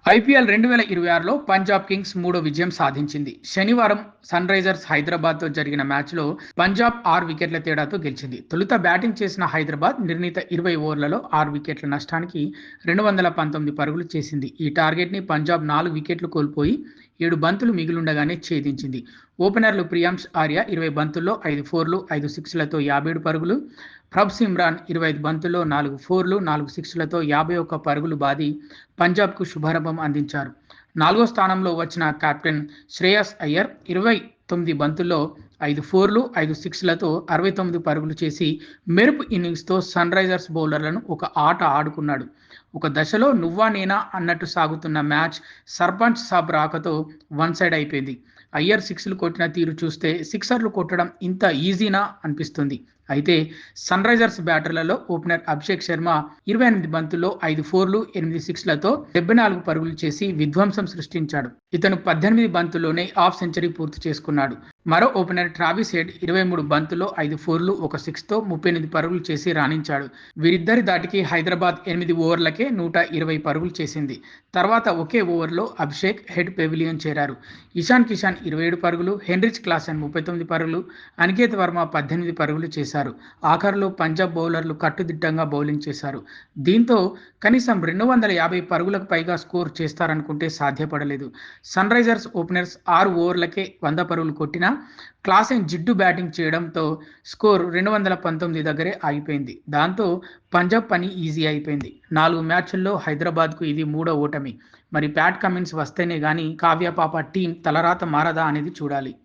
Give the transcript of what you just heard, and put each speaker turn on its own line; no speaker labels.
IPL 2026లో Punjab Kings మూడో విజయం సాధించింది. శనివారం సన్‌రైజర్స్ హైదరాబాద్‌తో జరిగిన మ్యాచ్‌లో పంజాబ్ 6 వికెట్ల తేడాతో గెలిచింది. తొలుత బ్యాటింగ్ చేసిన హైదరాబాద్ నిర్ణీత 20 ఓవర్లలో 6 వికెట్ల నష్టానికి 219 పరుగులు చేసింది. ఈ టార్గెట్‌ని పంజాబ్ 4 వికెట్లు కోల్పోయి 7 బంతులు మిగిలుండగానే ఛేదించింది. ఓపెనర్లు ప్రియాంష్ ఆర్య 20 బంతుల్లో 5 ఫోర్లు, 5 సిక్స్‌లతో 57 పరుగులు, ప్రభ్ సిమ్రాన్ 25 బంతుల్లో 4 ఫోర్లు, 4 సిక్స్‌లతో 51 పరుగులు బాది పంజాబ్‌కు శుభారంభం అందించారు. నాలుగో స్థానంలో వచ్చిన కెప్టెన్ శ్రేయస్ అయ్యర్ 29 బంతుల్లో 5 ఫోర్లు, 5 సిక్స్‌లతో 69 పరుగులు చేసి మెరుపు ఇన్నింగ్స్‌తో సన్‌రైజర్స్ బౌలర్లను ఒక ఆట ఆడుకున్నాడు. ఒక దశలో నువ్వా నేనా అన్నట్టు సాగుతున్న మ్యాచ్ సర్పంచ్ సాబ్ రాకతో వన్ సైడ్ అయిపోయింది. అయ్యర్ సిక్స్లు కొట్టిన తీరు చూస్తే సిక్సర్లు కొట్టడం ఇంత ఈజీనా అనిపిస్తుంది. అయితే సన్‌రైజర్స్ బ్యాటర్లలో ఓపెనర్ అభిషేక్ శర్మ 28 బంతుల్లో 5 ఫోర్లు, 8 సిక్స్‌లతో 74 పరుగులు చేసి విధ్వంసం సృష్టించాడు. ఇతను 18 బంతుల్లోనే హాఫ్ సెంచరీ పూర్తి చేసుకున్నాడు. మరో ఓపెనర్ ట్రావిస్ హెడ్ 23 బంతుల్లో 5 ఫోర్లు, 1 సిక్స్‌తో 38 పరుగులు చేసి రాణించాడు. వీరిద్దరి దాటికి హైదరాబాద్ 8 ఓవర్లకే 120 పరుగులు చేసింది. తర్వాత ఒకే ఓవర్లో అభిషేక్, హెడ్ పెవిలియన్ చేరారు. ఇషాన్ కిషాన్ 27 పరుగులు, హెన్రిచ్ క్లాసెన్ 39 పరుగులు, అనికేత్ వర్మ 18 పరుగులు చేశారు. ఆఖర్లో పంజాబ్ బౌలర్లు కట్టుదిట్టంగా బౌలింగ్ చేశారు. దీంతో కనీసం 250 పరుగులకు పైగా స్కోర్ చేస్తారనుకుంటే సాధ్యపడలేదు. సన్‌రైజర్స్ ఓపెనర్స్ 6 ఓవర్లకే 100 పరుగులు కొట్టినా క్లాసెన్ జిడ్డు బ్యాటింగ్ చేయడంతో స్కోర్ 219 దగ్గరే ఆగిపోయింది. దాంతో పంజాబ్ పని ఈజీ అయిపోయింది. 4 మ్యాచ్ల్లో హైదరాబాద్‌కు ఇది మూడో ఓటమి. మరి ప్యాట్ కమిన్స్ వస్తేనే గానీ కావ్య పాప టీం తలరాత మారదా అనేది చూడాలి.